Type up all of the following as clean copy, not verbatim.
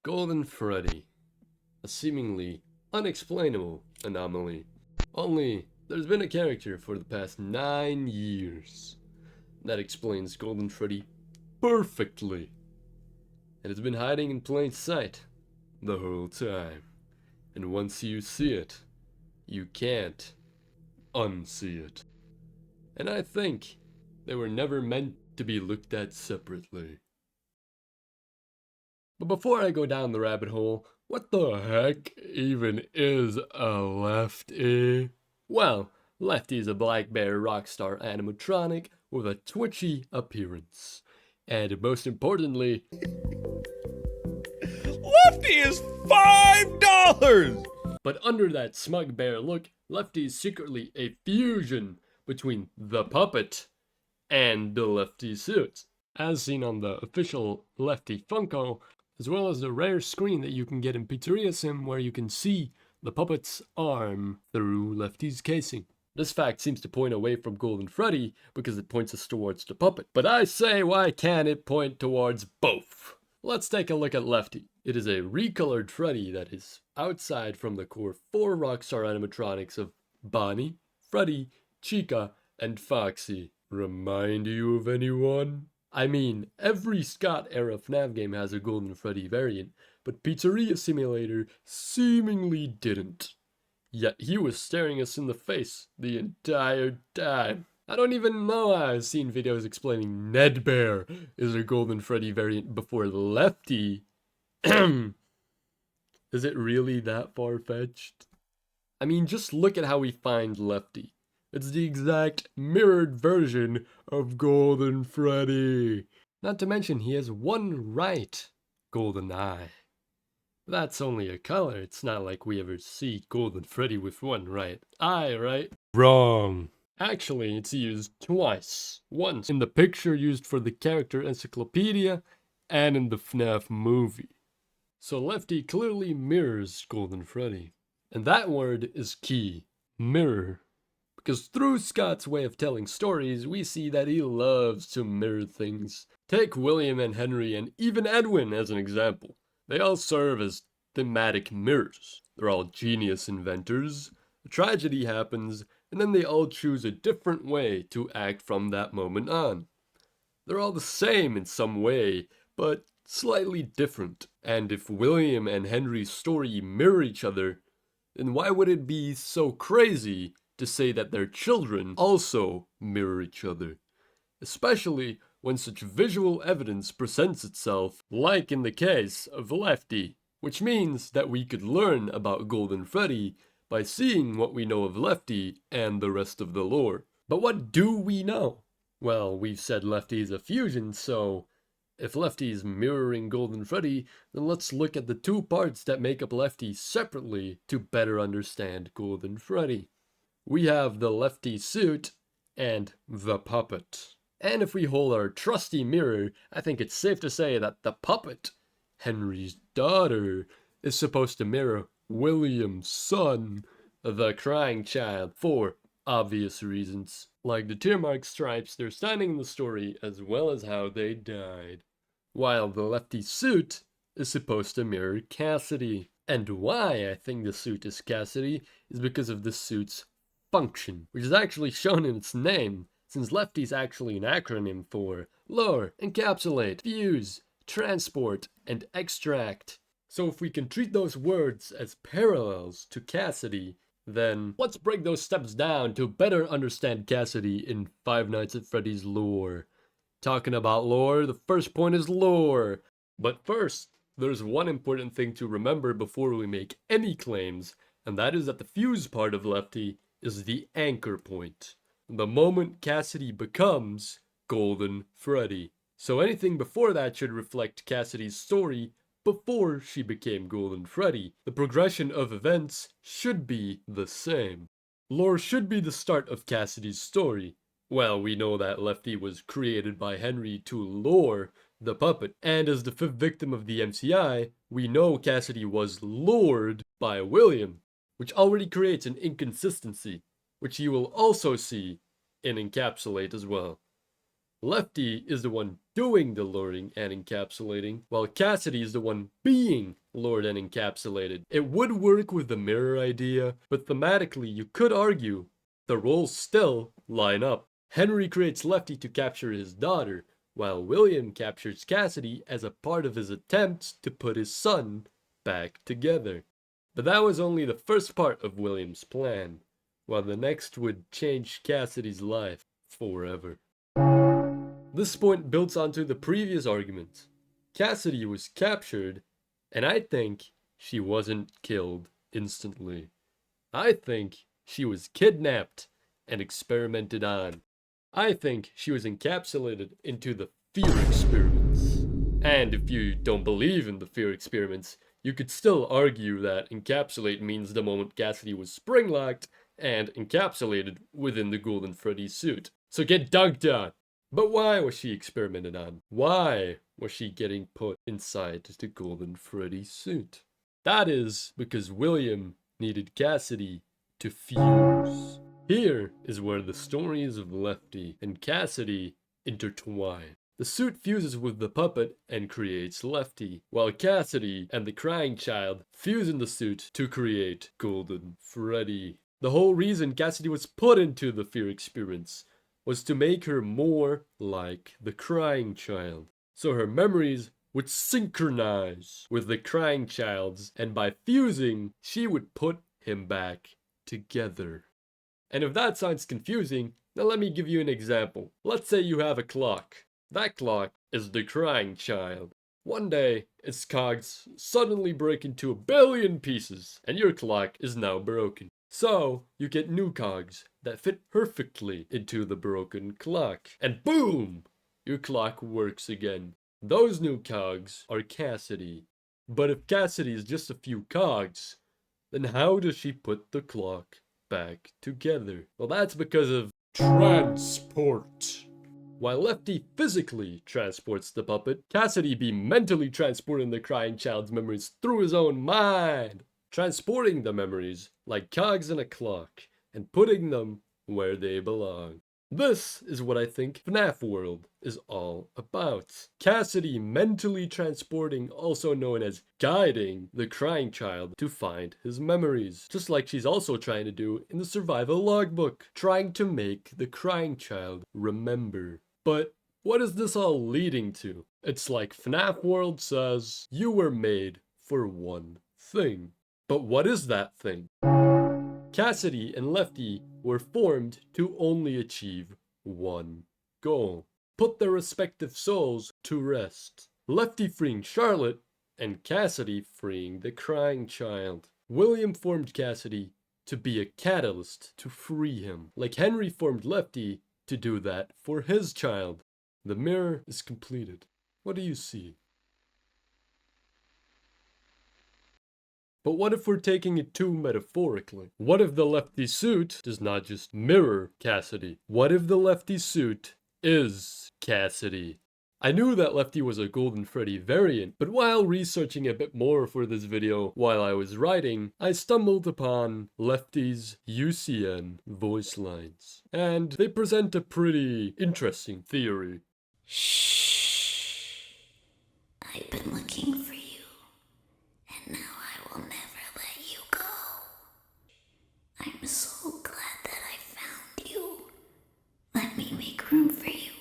Golden Freddy, a seemingly unexplainable anomaly. Only, there's been a character for the past 9 years that explains Golden Freddy perfectly. And it's been hiding in plain sight the whole time. And once you see it, you can't unsee it. And I think they were never meant to be looked at separately. But before I go down the rabbit hole, what the heck even is a Lefty? Well, Lefty is a black bear rockstar animatronic with a twitchy appearance. And most importantly, Lefty is $5! But under that smug bear look, Lefty is secretly a fusion between the puppet and the Lefty suit, as seen on the official Lefty Funko, as well as the rare screen that you can get in Pizzeria Sim where you can see the puppet's arm through Lefty's casing. This fact seems to point away from Golden Freddy because it points us towards the puppet. But I say, why can't it point towards both? Let's take a look at Lefty. It is a recolored Freddy that is outside from the core 4 Rockstar animatronics of Bonnie, Freddy, Chica, and Foxy. Remind you of anyone? I mean, every Scott-era FNAF game has a Golden Freddy variant, but Pizzeria Simulator seemingly didn't. Yet he was staring us in the face the entire time. I don't even know I've seen videos explaining Ned Bear is a Golden Freddy variant before Lefty. Is it really that far-fetched? I mean, just look at how we find Lefty. It's the exact mirrored version of Golden Freddy. Not to mention he has one right golden eye. That's only a color. It's not like we ever see Golden Freddy with one right eye, right? Wrong. Actually, it's used twice. Once in the picture used for the character encyclopedia and in the FNAF movie. So Lefty clearly mirrors Golden Freddy. And that word is key. Mirror. Because through Scott's way of telling stories, we see that he loves to mirror things. Take William and Henry and even Edwin as an example. They all serve as thematic mirrors. They're all genius inventors. A tragedy happens, and then they all choose a different way to act from that moment on. They're all the same in some way, but slightly different. And if William and Henry's story mirror each other, then why would it be so crazy to say that their children also mirror each other? Especially when such visual evidence presents itself, like in the case of Lefty, which means that we could learn about Golden Freddy by seeing what we know of Lefty and the rest of the lore. But what do we know? Well, we've said Lefty is a fusion, so if Lefty is mirroring Golden Freddy, then let's look at the two parts that make up Lefty separately to better understand Golden Freddy. We have the Lefty suit and the puppet. And if we hold our trusty mirror, I think it's safe to say that the puppet, Henry's daughter, is supposed to mirror William's son, the crying child, for obvious reasons. Like the tear mark stripes they're standing in the story, as well as how they died. While the Lefty suit is supposed to mirror Cassidy. And why I think the suit is Cassidy is because of the suit's function, which is actually shown in its name, since Lefty is actually an acronym for lure, encapsulate, fuse, transport, and extract. So if we can treat those words as parallels to Cassidy, then let's break those steps down to better understand Cassidy in Five Nights at Freddy's lore. Talking about lore, the first point is lore. But first, there's one important thing to remember before we make any claims, and that is that the fuse part of Lefty is the anchor point. The moment Cassidy becomes Golden Freddy. So anything before that should reflect Cassidy's story before she became Golden Freddy. The progression of events should be the same. Lore should be the start of Cassidy's story. Well, we know that Lefty was created by Henry to lure the puppet, and as the 5th victim of the MCI, we know Cassidy was lured by William, which already creates an inconsistency, which you will also see in Encapsulate as well. Lefty is the one doing the luring and encapsulating, while Cassidy is the one being lured and encapsulated. It would work with the mirror idea, but thematically you could argue the roles still line up. Henry creates Lefty to capture his daughter, while William captures Cassidy as a part of his attempts to put his son back together. But that was only the first part of William's plan, while the next would change Cassidy's life forever. This point builds onto the previous argument. Cassidy was captured, and I think she wasn't killed instantly. I think she was kidnapped and experimented on. I think she was encapsulated into the fear experiments. And if you don't believe in the fear experiments, you could still argue that encapsulate means the moment Cassidy was spring-locked and encapsulated within the Golden Freddy suit. So get dunked on! But why was she experimented on? Why was she getting put inside the Golden Freddy suit? That is because William needed Cassidy to fuse. Here is where the stories of Lefty and Cassidy intertwine. The suit fuses with the puppet and creates Lefty, while Cassidy and the crying child fuse in the suit to create Golden Freddy. The whole reason Cassidy was put into the fear experience was to make her more like the crying child, so her memories would synchronize with the crying child's, and by fusing, she would put him back together. And if that sounds confusing, then let me give you an example. Let's say you have a clock. That clock is the crying child. One day, its cogs suddenly break into 1 billion pieces, and your clock is now broken. So, you get new cogs that fit perfectly into the broken clock. And boom! Your clock works again. Those new cogs are Cassidy. But if Cassidy is just a few cogs, then how does she put the clock back together? Well, that's because of transport. While Lefty physically transports the puppet, Cassidy be mentally transporting the crying child's memories through his own mind. Transporting the memories like cogs in a clock and putting them where they belong. This is what I think FNAF World is all about. Cassidy mentally transporting, also known as guiding, the crying child to find his memories. Just like she's also trying to do in the survival logbook, trying to make the crying child remember. But what is this all leading to? It's like FNAF World says, you were made for one thing. But what is that thing? Cassidy and Lefty were formed to only achieve one goal. Put their respective souls to rest. Lefty freeing Charlotte, and Cassidy freeing the crying child. William formed Cassidy to be a catalyst to free him, like Henry formed Lefty to do that for his child. The mirror is completed. What do you see? But what if we're taking it too metaphorically? What if the Lefty suit does not just mirror Cassidy? What if the Lefty suit is Cassidy? I knew that Lefty was a Golden Freddy variant, but while researching a bit more for this video while I was writing, I stumbled upon Lefty's UCN voice lines. And they present a pretty interesting theory. Shh. I've been looking for you, and now I will never let you go. I'm so glad that I found you. Let me make room for you.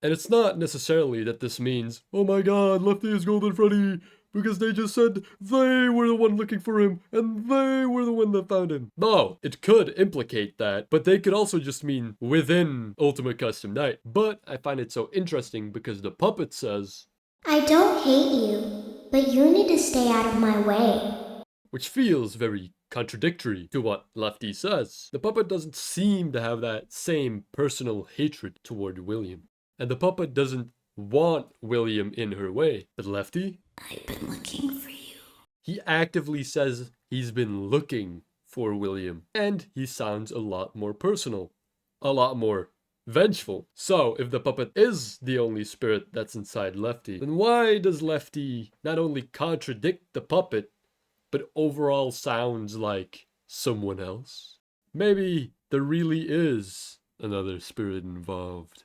And it's not necessarily that this means, oh my god, Lefty is Golden Freddy, because they just said they were the one looking for him, and they were the one that found him. No, it could implicate that, but they could also just mean within Ultimate Custom Night. But I find it so interesting because the puppet says, I don't hate you, but you need to stay out of my way. Which feels very contradictory to what Lefty says. The puppet doesn't seem to have that same personal hatred toward William. And the puppet doesn't want William in her way. But Lefty? I've been looking for you. He actively says he's been looking for William. And he sounds a lot more personal. A lot more vengeful. So, if the puppet is the only spirit that's inside Lefty, then why does Lefty not only contradict the puppet, but overall sounds like someone else? Maybe there really is another spirit involved.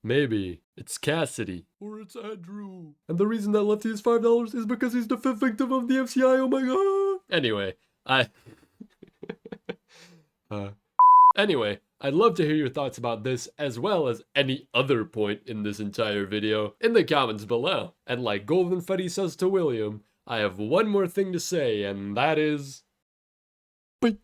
Maybe It's Cassidy. Or it's Andrew. And the reason that Lefty is $5 is because he's the 5th victim of the FCI, oh my god! Anyway, I'd love to hear your thoughts about this as well as any other point in this entire video in the comments below. And like Golden Freddy says to William, I have one more thing to say, and that is... Bye.